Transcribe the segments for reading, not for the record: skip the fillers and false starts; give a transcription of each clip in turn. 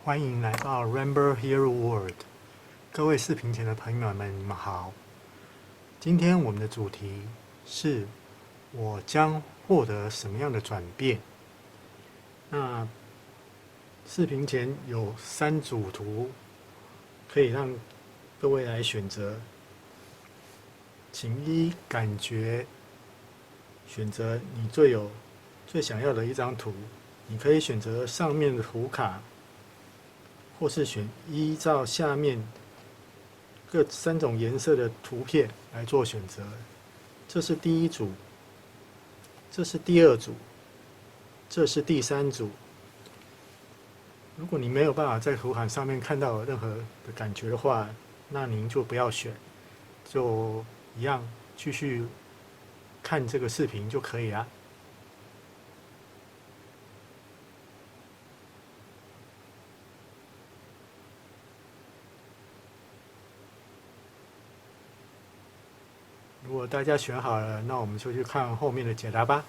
欢迎来到 Rainbow Hero World，各位视频前的朋友们，你们好。今天我们的主题是我将获得什么样的转变？那视频前有3组图，可以让各位来选择，请依感觉选择你最想要的一张图。你可以选择上面的图卡，或是依照下面各3种颜色的图片来做选择。这是第一组，这是第2组，这是第3组。如果你没有办法在图卡上面看到任何的感觉的话，那您就不要选，就一样继续看这个视频就可以啦。如果大家选好了，那我们就去看后面的解答吧。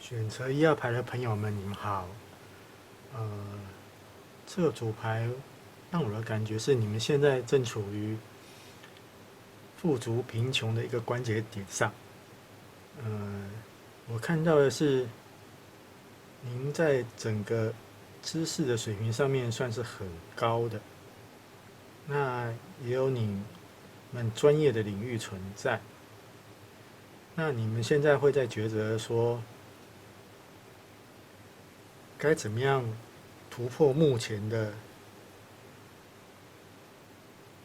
选择1、2排的朋友们，你们好。这个组牌让我的感觉是，你们现在正处于富足贫穷的一个关节点上。我看到的是，您在整个知识的水平上面算是很高的，那也有你们专业的领域存在。那你们现在会在抉择说，该怎么样突破目前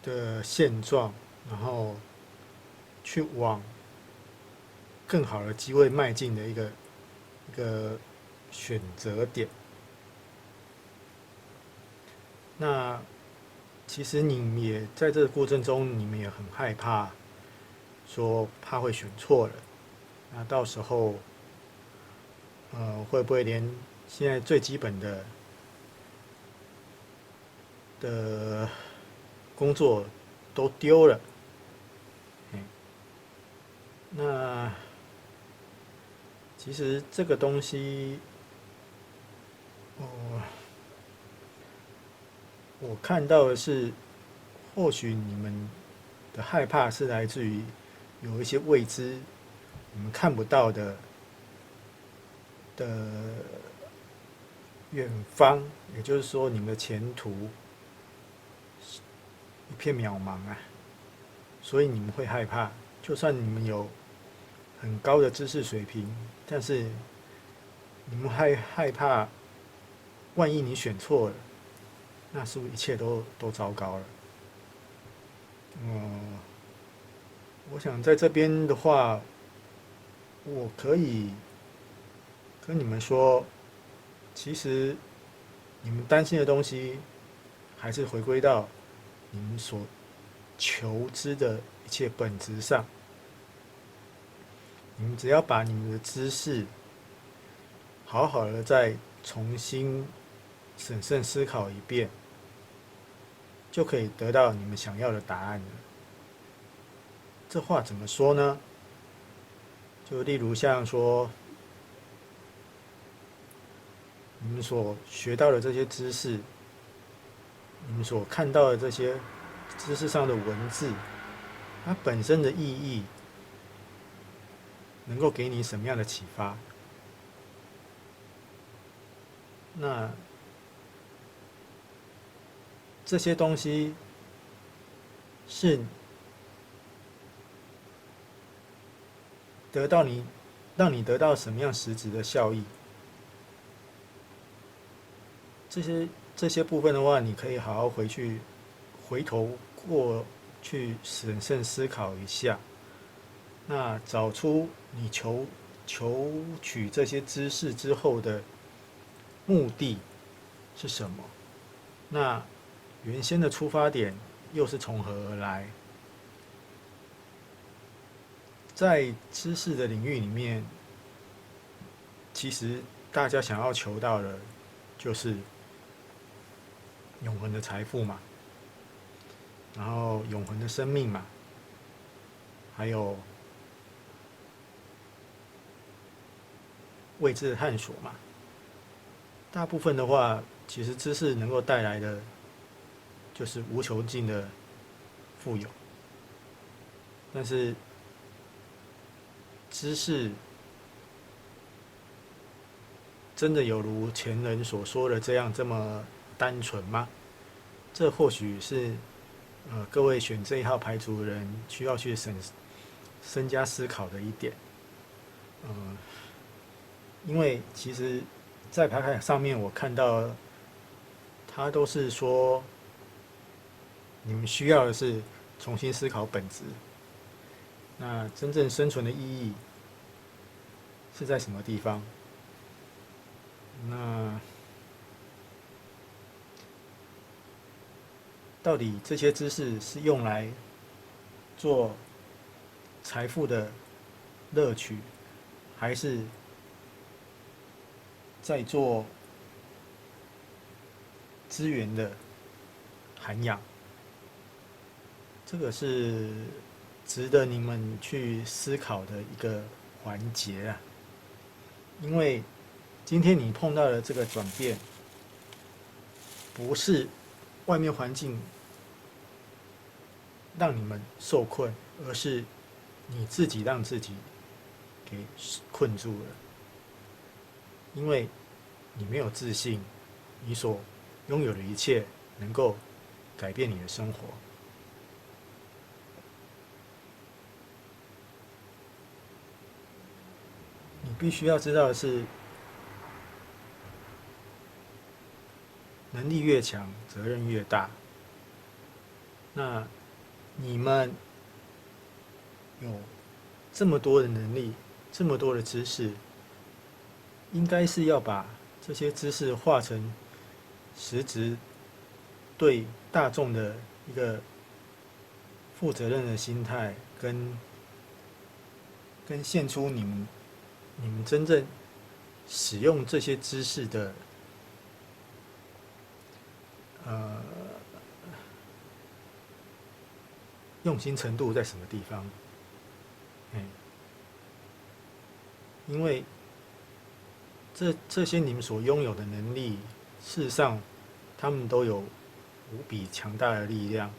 的现状，然后去往更好的机会迈进的一个选择点。那其实你们也在这个过程中，你们也很害怕，说怕会选错了，那到时候，会不会连现在最基本的工作都丢了？那其实这个东西，我看到的是，或许你们的害怕是来自于有一些未知，你们看不到的远方，也就是说，你们的前途一片渺茫啊，所以你们会害怕。就算你们有很高的知识水平，但是你们害怕，万一你选错了，那是不是一切都糟糕了？我想在这边的话，我可以跟你们说，其实你们担心的东西，还是回归到你们所求知的一切本质上。你们只要把你们的知识好好的再重新审慎思考一遍，就可以得到你们想要的答案了。这话怎么说呢？就例如像说，你们所学到的这些知识，你们所看到的这些知识上的文字，它本身的意义，能够给你什么样的启发？那这些东西是让你得到什么样实质的效益？这些部分的话，你可以好好回头过去审慎思考一下，那找出你求取这些知识之后的目的是什么？那原先的出发点又是从何而来？在知识的领域里面，其实大家想要求到的，就是永恒的财富嘛。然后永恒的生命嘛，还有未知的探索嘛。大部分的话，其实知识能够带来的就是无穷尽的富有，但是知识真的有如前人所说的这么单纯吗？这或许是各位选这一号牌组的人需要去深加思考的一点。因为其实，在牌卡上面我看到，他都是说，你们需要的是重新思考本质。那真正生存的意义是在什么地方？那到底这些知识是用来做财富的乐取，还是在做资源的涵养？这个是值得你们去思考的一个环节啊。因为今天你碰到的这个转变，不是外面环境让你们受困，而是你自己让自己给困住了。因为你没有自信，你所拥有的一切能够改变你的生活。你必须要知道的是，能力越强，责任越大。那你们有这么多的能力，这么多的知识，应该是要把这些知识化成实质对大众的一个负责任的心态，跟献出你们真正使用这些知识的用心程度在什么地方？因为这些你们所拥有的能力，事实上，他们都有无比强大的力量，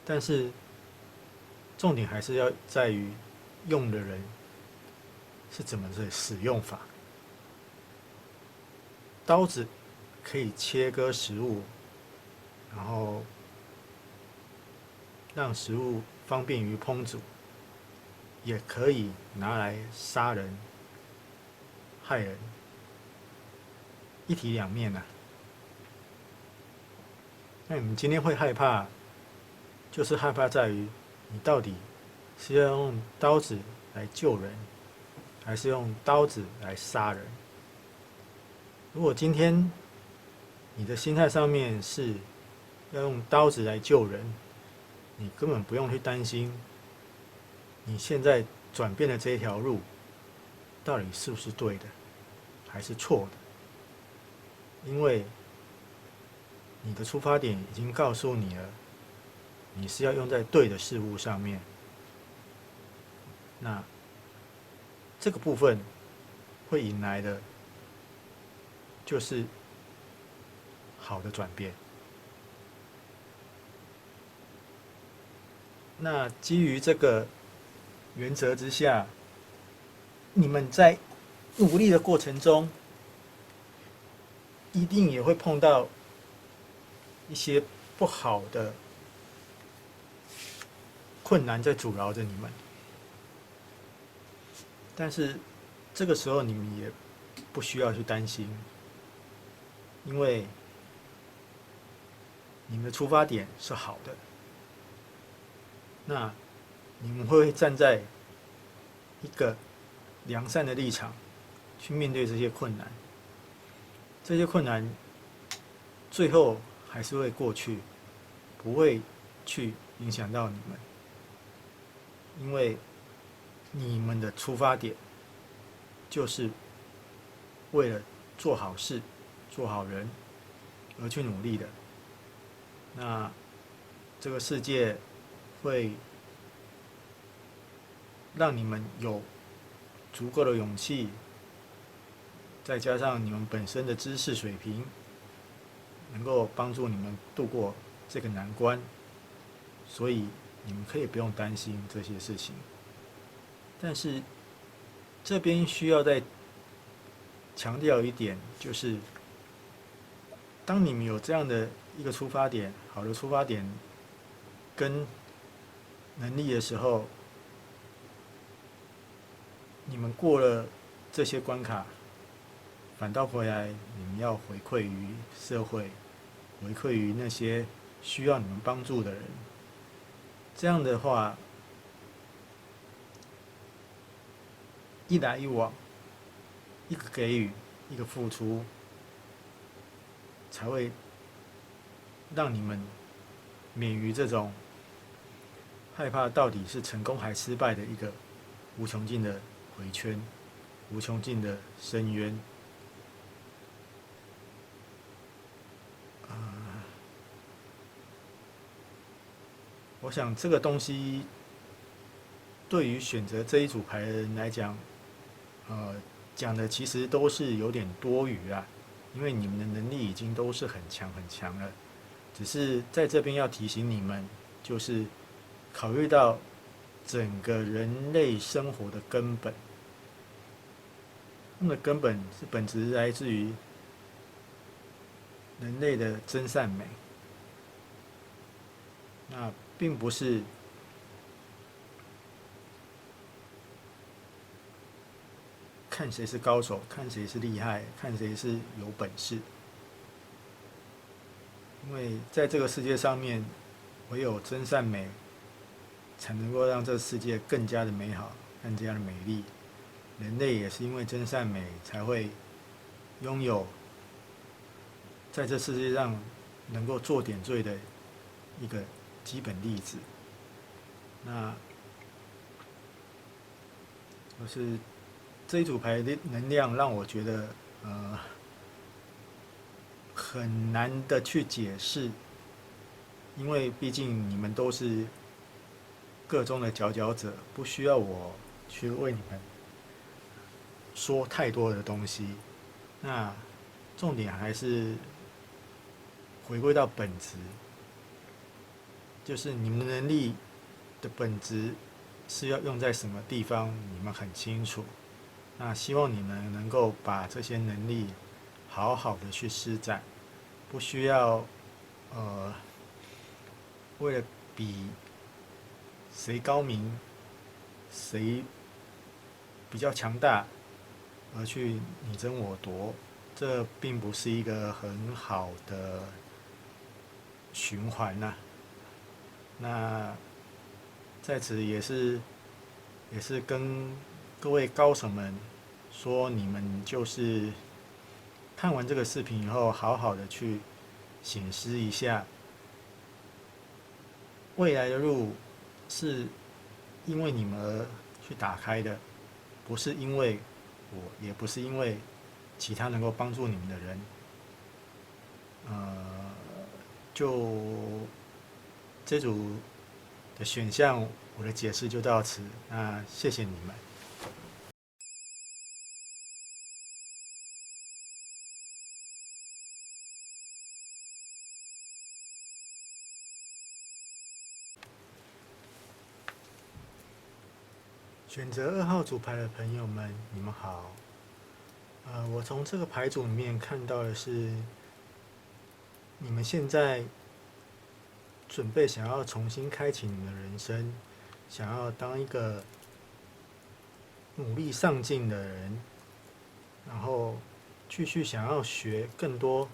但是重点还是要在于用的人是怎么的使用法。刀子可以切割食物，然后让食物方便于烹煮，也可以拿来杀人、害人，一体两面啊。那你们今天会害怕，就是害怕在于你到底是要用刀子来救人，还是用刀子来杀人？如果今天你的心态上面是要用刀子来救人，你根本不用去担心你现在转变的这一条路到底是不是对的，还是错的。因为你的出发点已经告诉你了，你是要用在对的事物上面。那这个部分会引来的就是好的转变。那基于这个原则之下，你们在努力的过程中，一定也会碰到一些不好的困难在阻挠着你们。但是这个时候你们也不需要去担心，因为你们的出发点是好的。那你们会站在一个良善的立场去面对这些困难，这些困难最后还是会过去，不会去影响到你们，因为你们的出发点就是为了做好事、做好人而去努力的。那这个世界会让你们有足够的勇气，再加上你们本身的知识水平，能够帮助你们度过这个难关，所以你们可以不用担心这些事情。但是这边需要再强调一点，就是当你们有这样的一个出发点，好的出发点跟能力的时候，你们过了这些关卡，反倒回来，你们要回馈于社会，回馈于那些需要你们帮助的人。这样的话，一来一往，一个给予，一个付出，才会让你们免于这种害怕到底是成功还失败的一个无穷尽的回圈，无穷尽的深渊。我想这个东西对于选择这一组牌的人来讲，讲的其实都是有点多余啦，因为你们的能力已经都是很强很强了，只是在这边要提醒你们，就是考虑到整个人类生活的根本，那么根本是本质来自于人类的真善美，那并不是看谁是高手，看谁是厉害，看谁是有本事。因为在这个世界上面，唯有真善美，才能够让这个世界更加的美好，更加的美丽。人类也是因为真善美，才会拥有在这世界上能够做点缀的一个基本粒子。那就是这一组牌的能量让我觉得很难的去解释，因为毕竟你们都是个中的佼佼者，不需要我去为你们说太多的东西。那重点还是回归到本质，就是你们的能力的本质是要用在什么地方，你们很清楚。那希望你们能够把这些能力好好的去施展，不需要为了比谁高明、谁比较强大而去你争我夺，这并不是一个很好的循环呐。那在此也是跟各位高手们说，你们就是看完这个视频以后，好好的去省思一下，未来的路是因为你们而去打开的，不是因为我，也不是因为其他能够帮助你们的人。就这组的选项，我的解释就到此。那谢谢你们。选择2号组牌的朋友们，你们好。我从这个牌组里面看到的是，你们现在准备想要重新开启你们的人生，想要当一个努力上进的人，然后继续想要学更多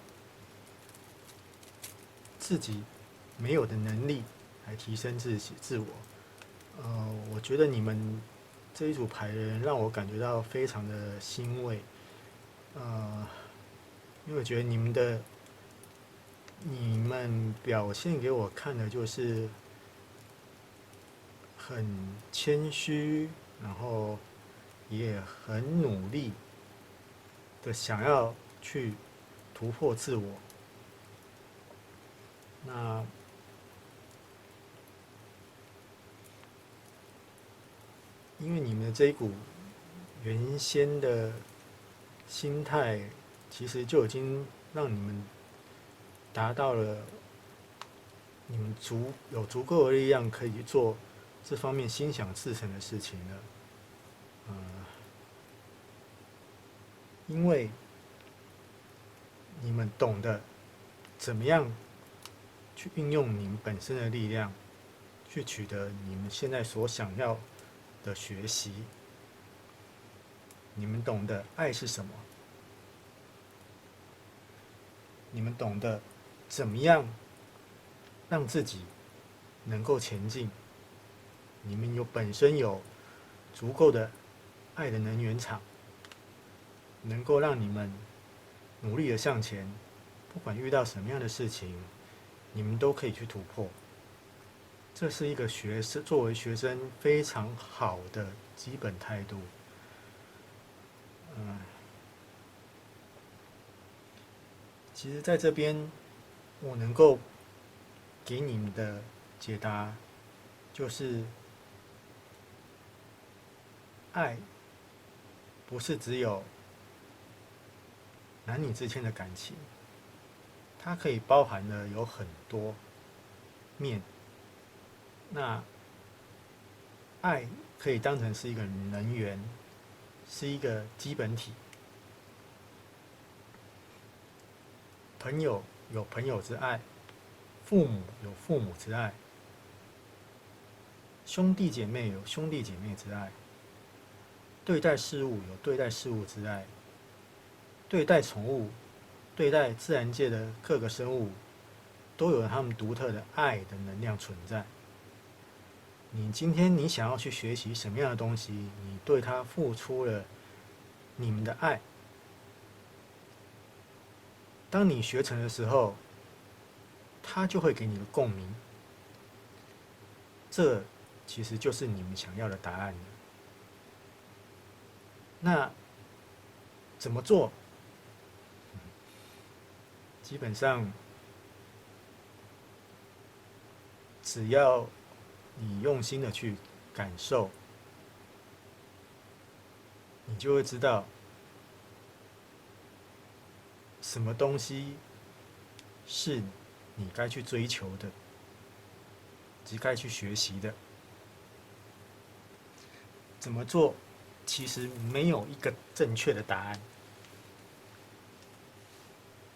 自己没有的能力，来提升自我。我觉得你们这一组牌的人让我感觉到非常的欣慰。因为我觉得你们表现给我看的就是很谦虚，然后也很努力的想要去突破自我。那因为你们的这一股原先的心态，其实就已经让你们达到了你们有足够的力量可以做这方面心想事成的事情了。因为你们懂得怎么样去运用你们本身的力量，去取得你们现在所想要的学习。你们懂得爱是什么，你们懂得怎么样让自己能够前进，你们本身有足够的爱的能源场，能够让你们努力的向前，不管遇到什么样的事情，你们都可以去突破。这是一个作为学生非常好的基本态度。其实在这边我能够给你们的解答就是爱不是只有男女之间的感情，它可以包含的有很多面。那爱可以当成是一个能源，是一个基本体。朋友有朋友之爱，父母有父母之爱，兄弟姐妹有兄弟姐妹之爱，对待事物有对待事物之爱，对待宠物，对待自然界的各个生物，都有他们独特的爱的能量存在。今天你想要去学习什么样的东西，你对它付出了你们的爱。当你学成的时候，它就会给你的共鸣。这其实就是你们想要的答案了。那怎么做？基本上，只要你用心的去感受，你就会知道什么东西是你该去追求的，及该去学习的。怎么做？其实没有一个正确的答案。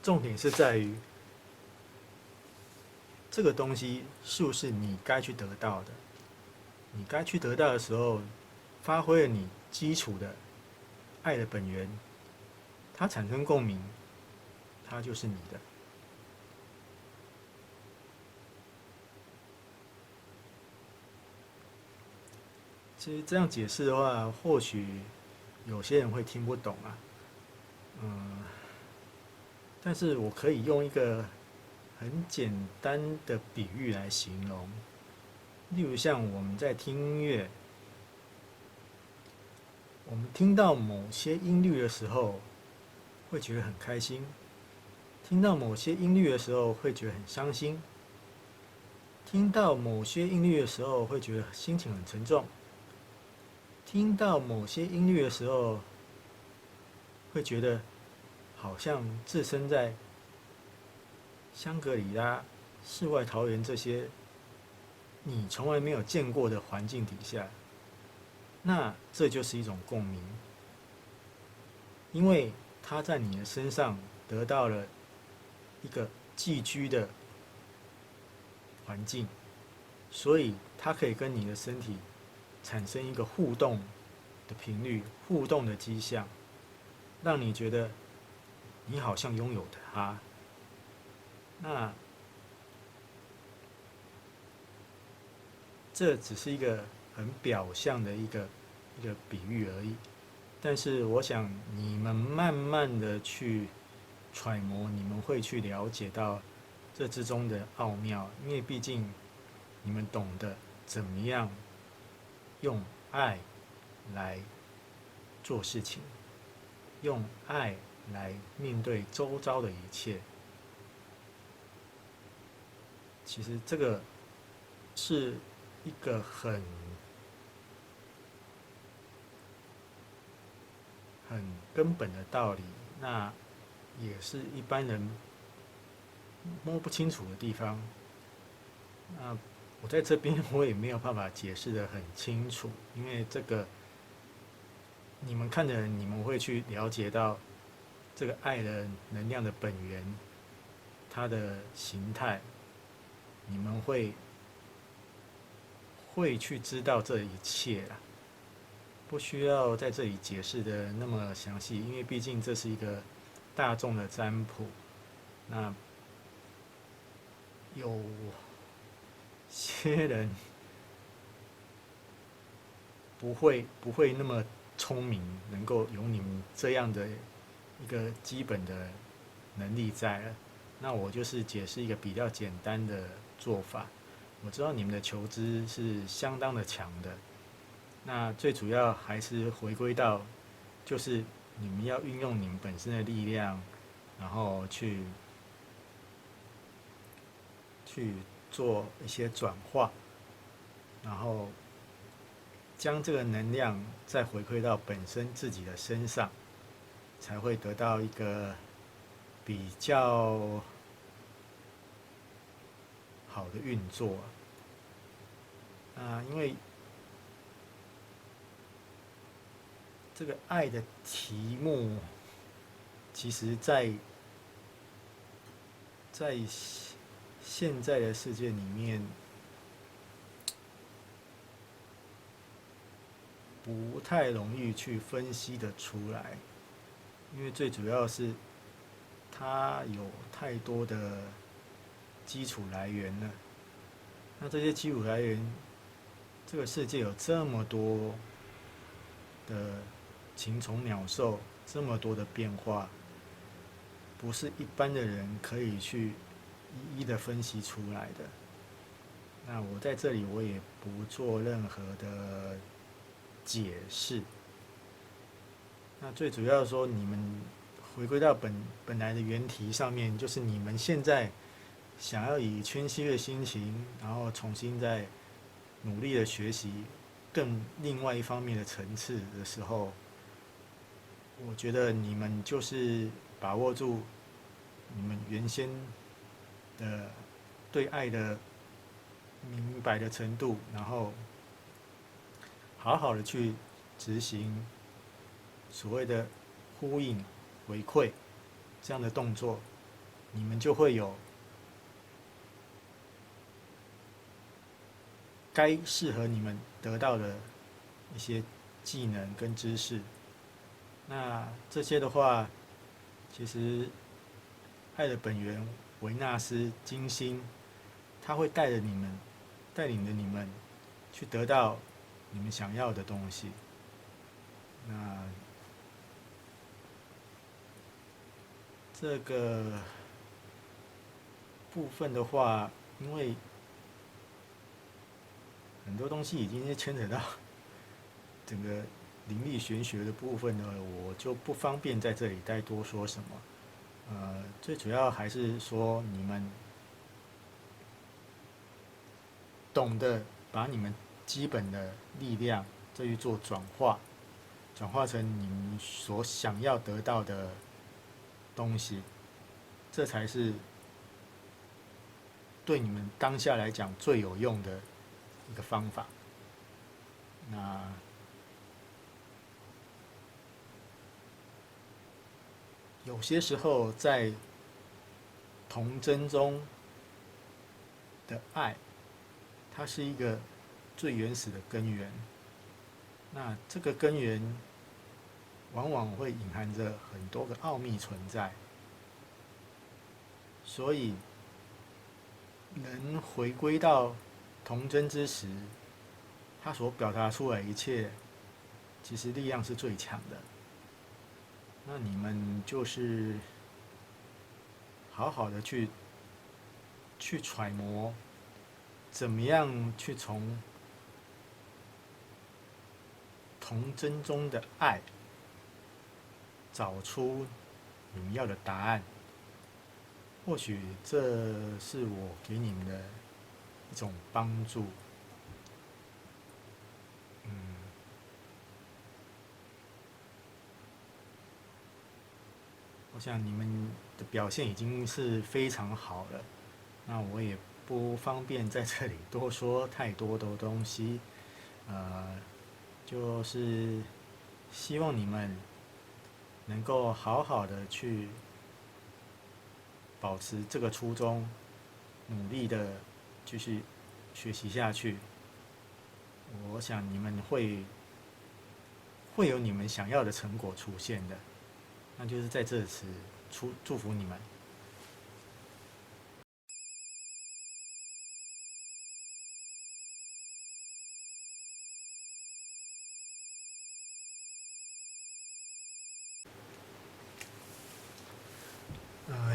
重点是在于这个东西是不是你该去得到的？你该去得到的时候，发挥了你基础的爱的本源，它产生共鸣，它就是你的。其实这样解释的话，或许有些人会听不懂啊。但是我可以用一个很简单的比喻来形容，例如像我们在听音乐，我们听到某些音律的时候，会觉得很开心；听到某些音律的时候，会觉得很伤心；听到某些音律的时候，会觉得心情很沉重；听到某些音律的时候，会觉得好像置身在香格里拉、世外桃源这些你从来没有见过的环境底下，那这就是一种共鸣，因为它在你的身上得到了一个寄居的环境，所以它可以跟你的身体产生一个互动的频率、互动的迹象，让你觉得你好像拥有它。那这只是一个很表象的一个比喻而已，但是我想你们慢慢的去揣摩，你们会去了解到这之中的奥妙，因为毕竟你们懂得怎么样用爱来做事情，用爱来面对周遭的一切。其实这个是一个很很根本的道理，那也是一般人摸不清楚的地方。那我在这边我也没有办法解释得很清楚，因为这个你们看的人，你们会去了解到这个爱的能量的本源，它的形态，你们会去知道这一切啦，不需要在这里解释的那么详细，因为毕竟这是一个大众的占卜。那有些人不会那么聪明，能够有你们这样的一个基本的能力在了。那我就是解释一个比较简单的做法。我知道你们的求知是相当的强的，那最主要还是回归到，就是你们要运用你们本身的力量，然后去做一些转化，然后将这个能量再回馈到本身自己的身上，才会得到一个比较好的运作。因为这个爱的题目，其实在现在的世界里面，不太容易去分析的出来，因为最主要是它有太多的基础来源了。那这些基础来源，这个世界有这么多的禽虫鸟兽，这么多的变化，不是一般的人可以去一一的分析出来的。那我在这里我也不做任何的解释。那最主要说，你们回归到本来的原题上面，就是你们现在想要以清晰的心情，然后重新再努力的学习更另外一方面的层次的时候，我觉得你们就是把握住你们原先的对爱的明白的程度，然后好好的去执行所谓的呼应、回馈这样的动作，你们就会有该适合你们得到的一些技能跟知识。那这些的话，其实爱的本源维纳斯金星，它会带领着你们去得到你们想要的东西。那这个部分的话，因为很多东西已经牵扯到整个灵力玄学的部分呢，我就不方便在这里再多说什么。最主要还是说你们懂得把你们基本的力量再去做转化，转化成你们所想要得到的东西，这才是对你们当下来讲最有用的一个方法。那有些时候在童真中的爱，它是一个最原始的根源。那这个根源往往会隐含着很多个奥秘存在，所以能回归到童真之时，它所表达出来一切，其实力量是最强的。那你们就是好好的去揣摩，怎么样去从童真中的爱找出你们要的答案。或许这是我给你们的一种帮助。我想你们的表现已经是非常好了，那我也不方便在这里多说太多的东西，就是希望你们能够好好的去保持这个初衷，努力的继续学习下去。我想你们会有你们想要的成果出现的，那就是在这次祝福你们。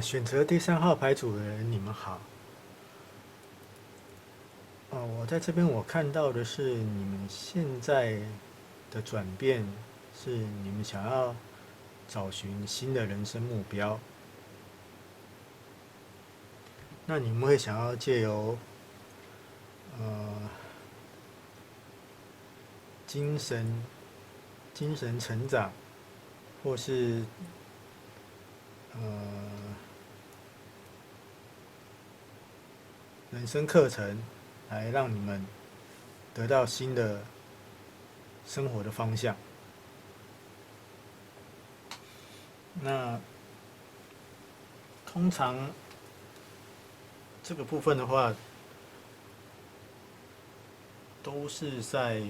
选择第3号牌组的人，你们好。我在这边我看到的是你们现在的转变，是你们想要找寻新的人生目标。那你们会想要借由精神成长，或是人生课程，来让你们得到新的生活的方向。那通常这个部分的话，都是在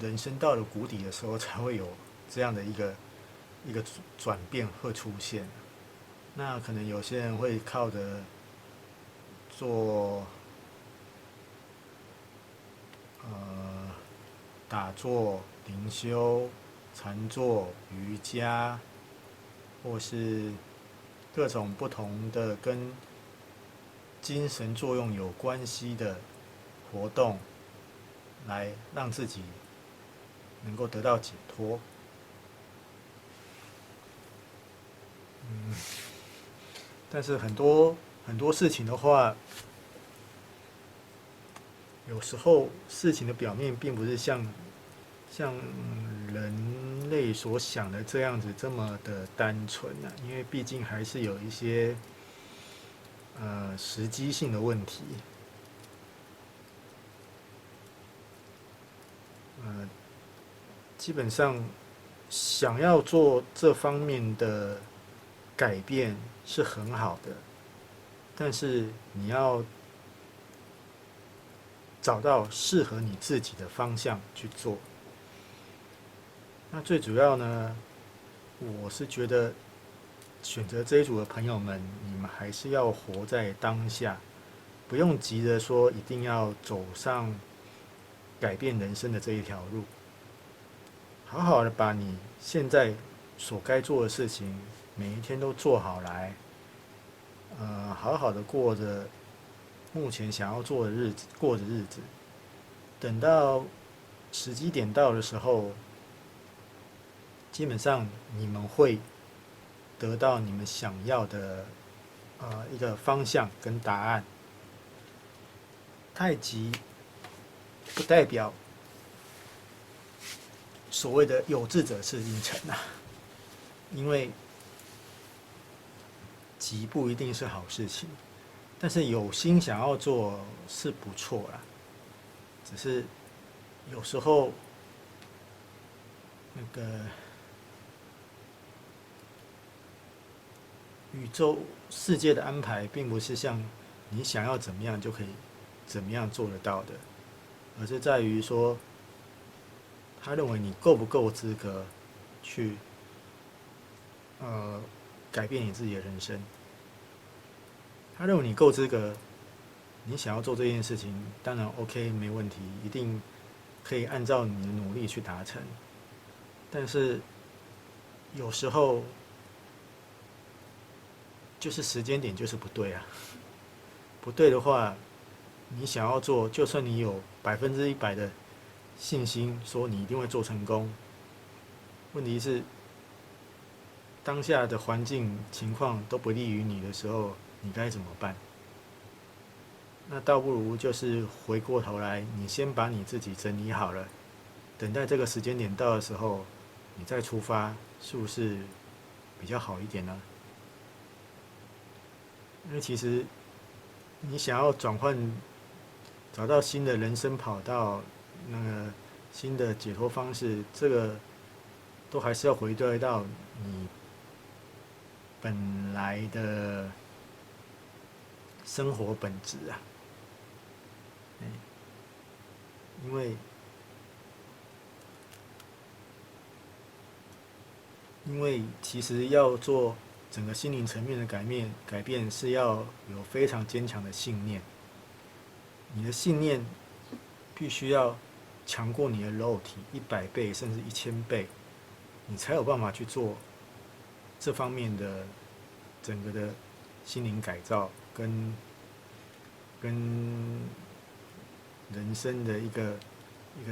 人生到了谷底的时候，才会有这样的一个转变会出现。那可能有些人会靠着做打坐、灵修、禅坐、瑜伽，或是各种不同的跟精神作用有关系的活动，来让自己能够得到解脱。但是很多事情的话，有时候事情的表面并不是像人类所想的这样子这么的单纯啊，因为毕竟还是有一些时机性的问题。基本上想要做这方面的改变是很好的，但是你要找到适合你自己的方向去做。那最主要呢，我是觉得选择这一组的朋友们，你们还是要活在当下，不用急着说一定要走上改变人生的这一条路。好好的把你现在所该做的事情每一天都做好来，好好的过着目前想要做的日子，过着日子。等到时机点到的时候，基本上你们会得到你们想要的一个方向跟答案。太急不代表所谓的有志者事竟成啊，因为急不一定是好事情，但是有心想要做是不错啦。只是有时候那个宇宙世界的安排，并不是像你想要怎么样就可以怎么样做得到的，而是在于说，他认为你够不够资格去改变你自己的人生。他认为你够资格，你想要做这件事情，当然 OK 没问题，一定可以按照你的努力去达成。但是有时候就是时间点就是不对啊，不对的话，你想要做，就算你有100%的信心，说你一定会做成功，问题是当下的环境情况都不利于你的时候，你该怎么办？那倒不如就是回过头来，你先把你自己整理好了，等待这个时间点到的时候，你再出发，是不是比较好一点呢？因为其实你想要转换，找到新的人生跑道，那个新的解脱方式，这个都还是要回归到你本来的生活本质啊。因为其实要做整个心灵层面的改变是要有非常坚强的信念。你的信念必须要强过你的肉体100倍甚至1000倍，你才有办法去做这方面的整个的心灵改造跟人生的一个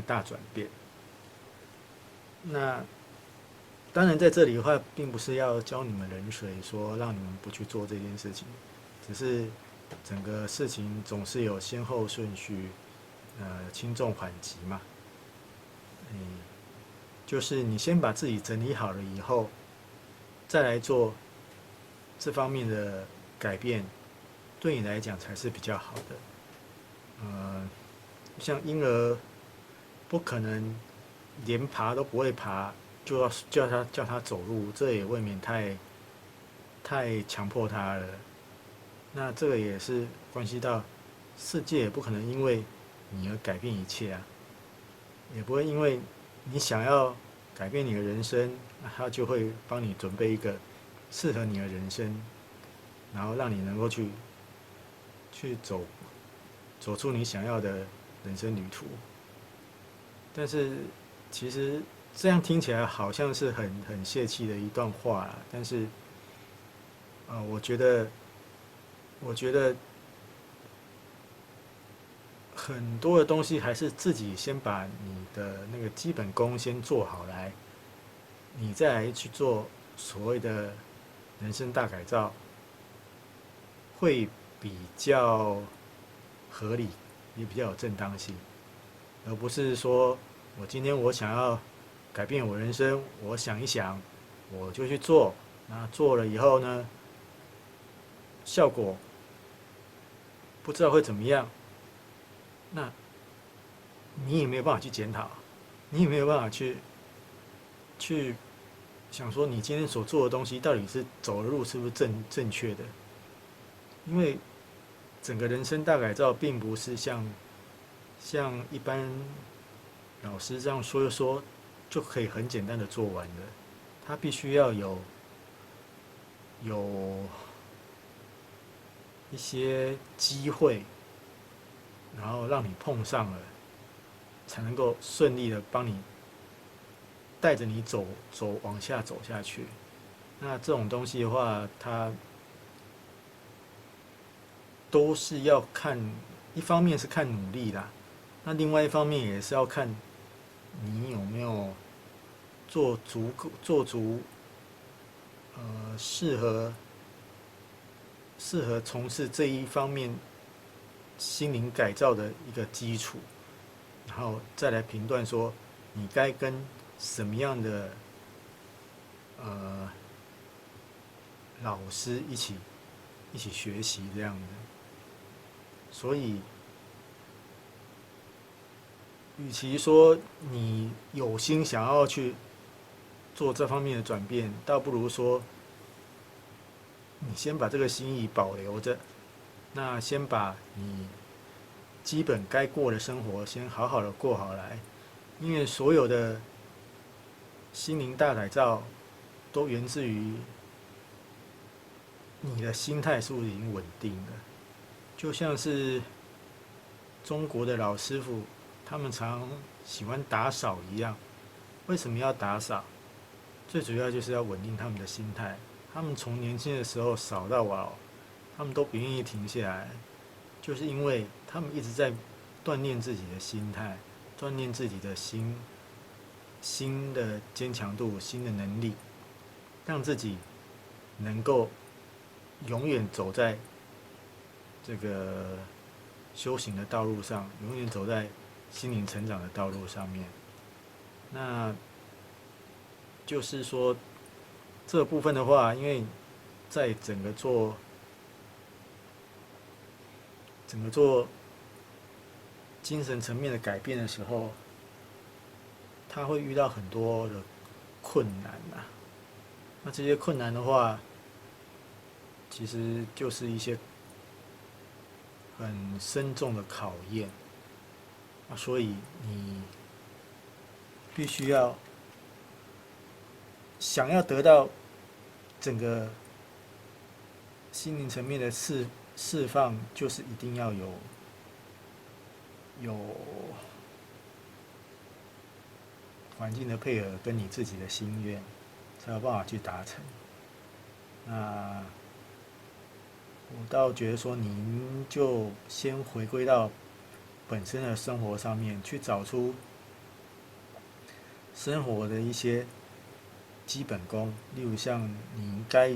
大转变。那当然在这里的话，并不是要浇你们冷水，说让你们不去做这件事情，只是整个事情总是有先后顺序，轻重缓急嘛。就是你先把自己整理好了以后，再来做这方面的改变，对你来讲才是比较好的。像婴儿不可能连爬都不会爬，就要叫他走路，这也未免太强迫他了。那这个也是关系到世界也不可能因为你而改变一切啊，也不会因为你想要改变你的人生，那他就会帮你准备一个适合你的人生，然后让你能够去走出你想要的人生旅途。但是其实这样听起来好像是很泄气的一段话啦，但是我觉得很多的东西还是自己先把你的那个基本功先做好来，你再来去做所谓的人生大改造，会比较合理，也比较有正当性，而不是说我今天我想要改变我人生，我想一想，我就去做，那做了以后呢，效果不知道会怎么样，那你也没有办法去检讨，你也没有办法去想说你今天所做的东西到底是走的路是不是正确的。因为整个人生大改造并不是像一般老师这样说一说就可以很简单的做完的，他必须要有一些机会，然后让你碰上了，才能够顺利的帮你带着你往下走下去。那这种东西的话，它都是要看，一方面是看努力啦，那另外一方面也是要看你有没有做足适合从事这一方面心灵改造的一个基础，然后再来评断说你该跟什么样的老师一起学习这样的。所以与其说你有心想要去做这方面的转变，倒不如说你先把这个心意保留着，那先把你基本该过的生活先好好的过好来。因为所有的心灵大改造都源自于你的心态是不是已经稳定了。就像是中国的老师傅，他们常喜欢打扫一样。为什么要打扫？最主要就是要稳定他们的心态。他们从年轻的时候扫到老，他们都不愿意停下来，就是因为他们一直在锻炼自己的心态，锻炼自己的心的坚强度、心的能力，让自己能够永远走在这个修行的道路上，永远走在心灵成长的道路上面。那就是说，这个部分的话，因为在整个做精神层面的改变的时候，他会遇到很多的困难啊。那这些困难的话，其实就是一些很深重的考验啊，所以你必须要想要得到整个心灵层面的释放，就是一定要有环境的配合，跟你自己的心愿，才有办法去达成。那我倒觉得说，您就先回归到本身的生活上面，去找出生活的一些基本功，例如像你该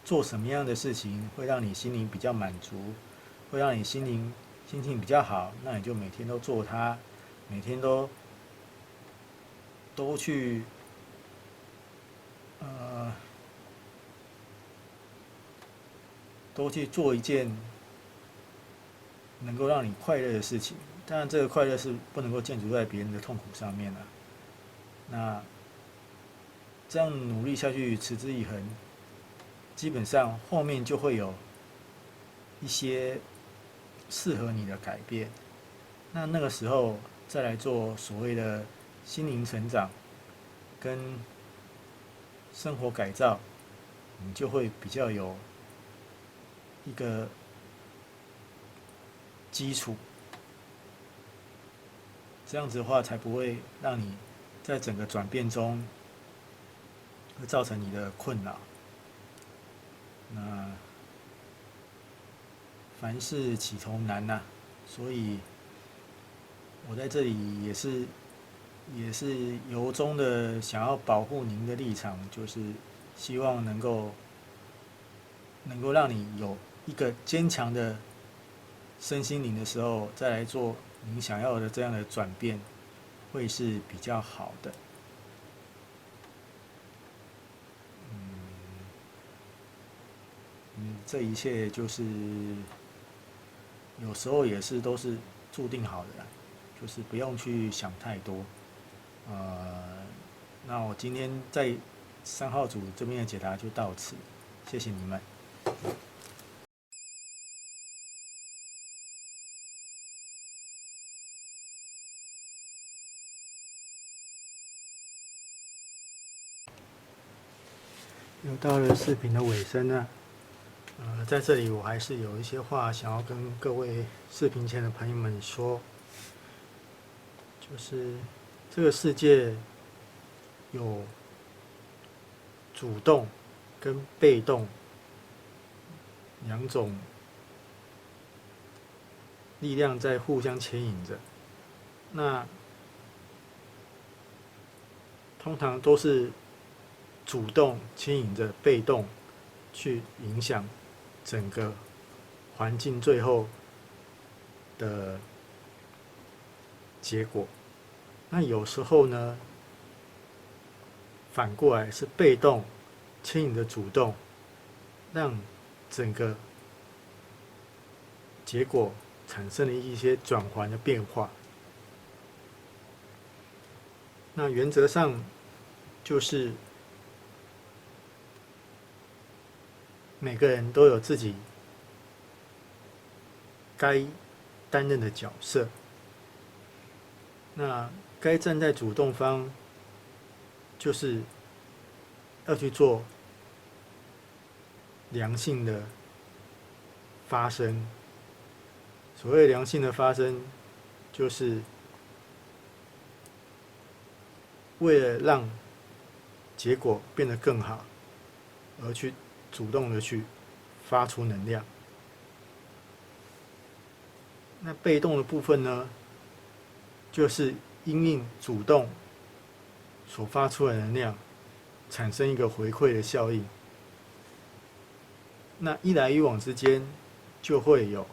做什么样的事情会让你心灵比较满足，会让你心情比较好，那你就每天都做它，每天都去都去做一件能够让你快乐的事情。当然，这个快乐是不能够建筑在别人的痛苦上面的。那这样努力下去，持之以恒，基本上后面就会有一些适合你的改变。那个时候再来做所谓的心灵成长跟生活改造，你就会比较有一个基础，这样子的话才不会让你在整个转变中会造成你的困扰。那凡事起头难呐，所以我在这里也是由衷的想要保护您的立场，就是希望能够让你有一个坚强的身心灵的时候，再来做您想要的这样的转变，会是比较好的。这一切就是有时候也是都是注定好的啦，就是不用去想太多。那我今天在3号组这边的解答就到此，谢谢你们。又到了视频的尾声了，在这里我还是有一些话想要跟各位视频前的朋友们说，就是这个世界有主动跟被动2种力量在互相牵引着，那通常都是主动牵引着被动去影响整个环境最后的结果。那有时候呢，反过来是被动牵引着主动，让整个结果产生了一些转环的变化。那原则上就是每个人都有自己该担任的角色。那该站在主动方，就是要去做良性的发生。所谓良性的发生，就是为了让结果变得更好，而去主动的去发出能量。那被动的部分呢，就是因应主动所发出的能量，产生一个回馈的效应。那一来一往之间，就会有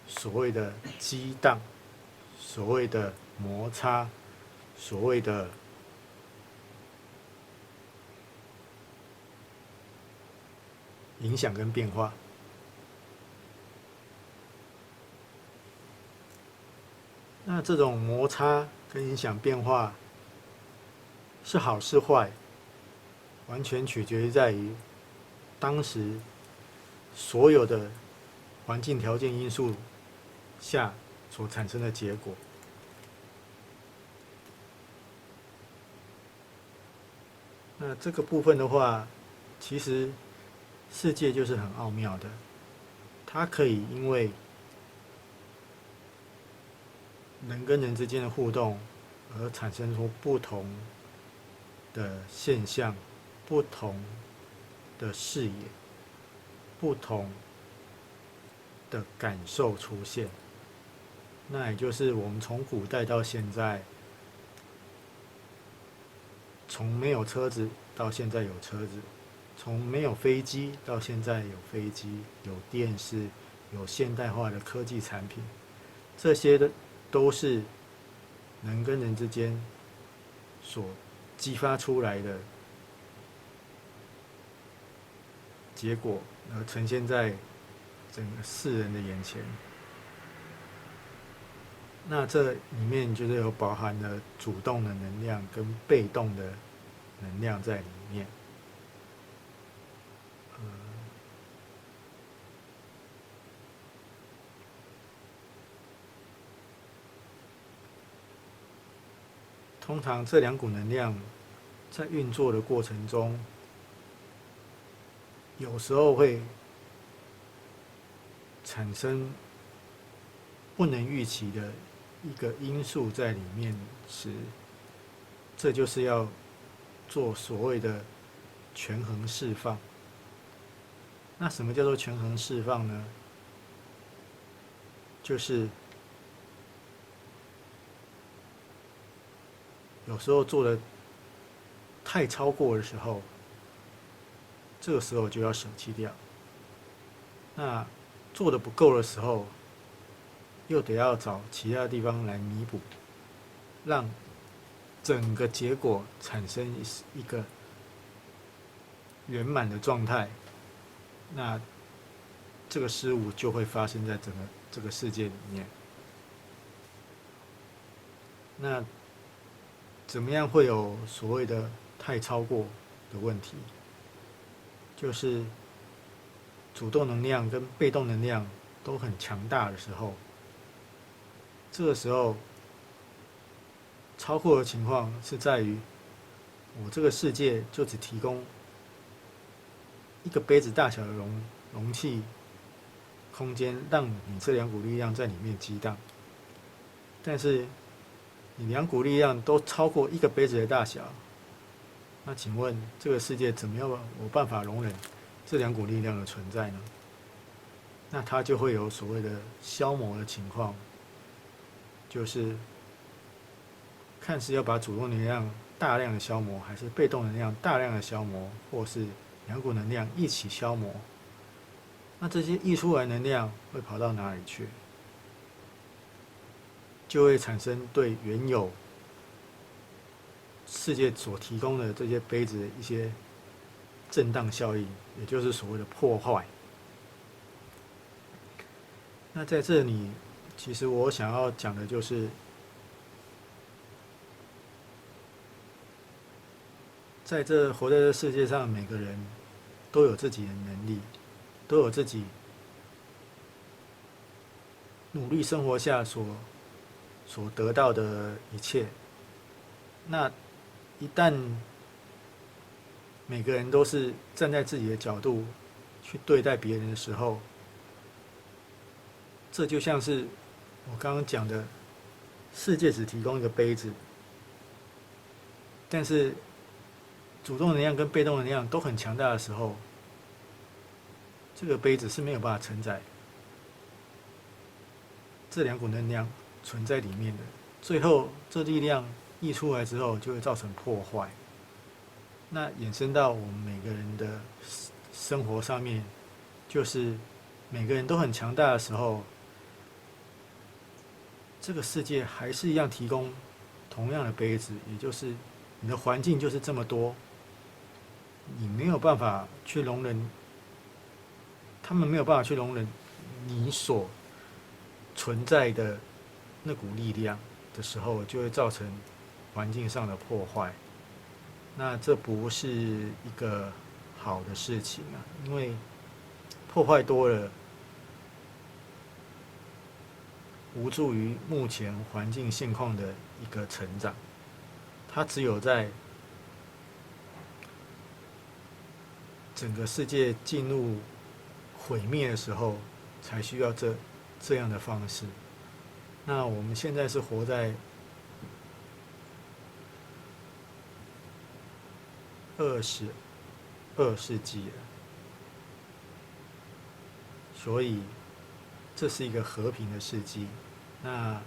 所谓的激荡，所谓的摩擦，所谓的影响跟变化。那这种摩擦跟影响变化是好是坏，完全取决于在于当时所有的环境条件因素下所产生的结果。那这个部分的话，其实世界就是很奥妙的，它可以因为人跟人之间的互动而产生出不同的现象、不同的视野、不同的感受出现。那也就是我们从古代到现在，从没有车子到现在有车子，从没有飞机到现在有飞机、有电视、有现代化的科技产品，这些的都是人跟人之间所激发出来的结果，而呈现在整个世人的眼前。那这里面就是有包含了主动的能量跟被动的能量在里面。通常这两股能量在运作的过程中，有时候会产生不能预期的一个因素在里面时，这就是要做所谓的权衡释放。那什么叫做权衡释放呢？就是有时候做的太超过的时候，这个时候就要舍弃掉。那做的不够的时候，又得要找其他地方来弥补，让整个结果产生一个圆满的状态。那这个失误就会发生在整个这个世界里面。那怎么样会有所谓的太超过的问题？就是主动能量跟被动能量都很强大的时候，这个时候超过的情况是在于，我这个世界就只提供一个杯子大小的容器空间，让你这两股力量在里面激荡。但是你两股力量都超过一个杯子的大小，那请问这个世界怎么样有办法容忍这两股力量的存在呢？那它就会有所谓的消磨的情况，就是看是要把主动能量大量的消磨，还是被动能量大量的消磨，或是两股能量一起消磨。那这些溢出来能量会跑到哪里去？就会产生对原有世界所提供的这些杯子的一些震荡效应，也就是所谓的破坏。那在这里，其实我想要讲的就是，在这活在这世界上，每个人都有自己的能力，都有自己努力生活下所得到的一切。那一旦每个人都是站在自己的角度去对待别人的时候，这就像是我刚刚讲的，世界只提供一个杯子，但是主动能量跟被动能量都很强大的时候，这个杯子是没有办法承载这两股能量存在里面的。最后，这力量溢出来之后，就会造成破坏。那衍生到我们每个人的生活上面，就是每个人都很强大的时候，这个世界还是一样提供同样的杯子，也就是你的环境就是这么多，你没有办法去容忍他们没有办法去容忍你所存在的那股力量的时候，就会造成环境上的破坏。那这不是一个好的事情啊，因为破坏多了，无助于目前环境现况的一个成长。它只有在整个世界进入毁灭的时候，才需要这样的方式。那我们现在是活在22世纪了，所以这是一个和平的世纪。那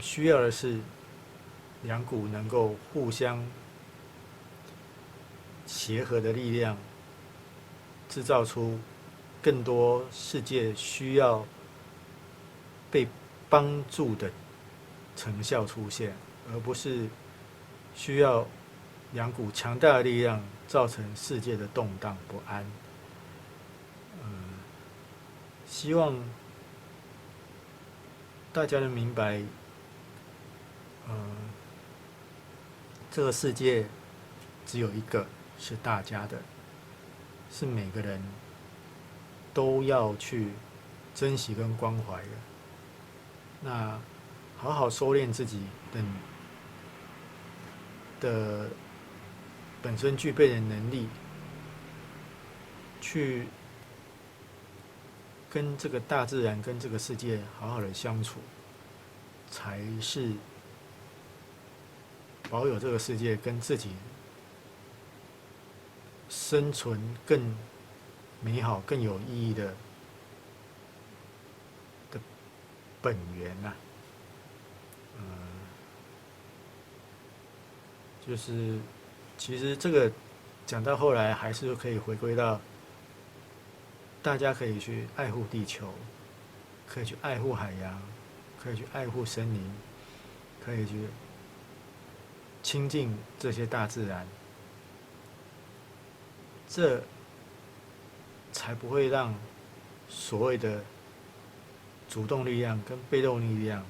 需要的是两股能够互相协和的力量，制造出更多世界需要被帮助的成效出现，而不是需要两股强大的力量造成世界的动荡不安。希望大家能明白，这个世界只有一个是大家的，是每个人都要去珍惜跟关怀的。那好好收敛自己的本身具备的能力，去跟这个大自然、跟这个世界好好的相处，才是保有这个世界跟自己生存更美好、更有意义的本源啊。就是其实这个讲到后来，还是可以回归到大家可以去爱护地球，可以去爱护海洋，可以去爱护森林，可以去亲近这些大自然，这才不会让所谓的主动力量跟被动力量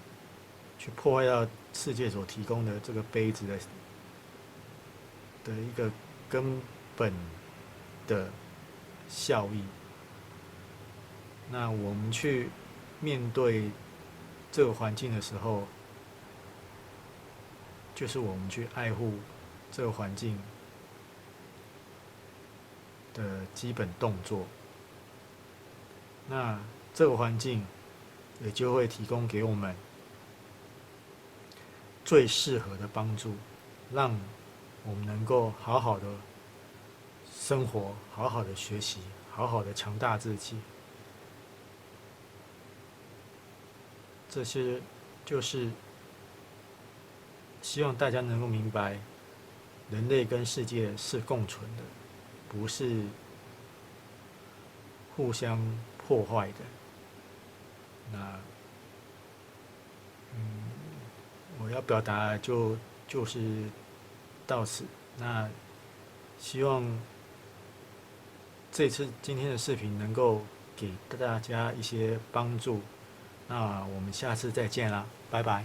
去破坏到世界所提供的这个杯子的一个根本的效益。那我们去面对这个环境的时候，就是我们去爱护这个环境的基本动作。那这个环境也就会提供给我们最适合的帮助，让我们能够好好的生活，好好的学习，好好的强大自己。这些就是希望大家能够明白，人类跟世界是共存的，不是互相破坏的。那，我要表达就是到此。那希望今天的视频能够给大家一些帮助。那我们下次再见啦，拜拜。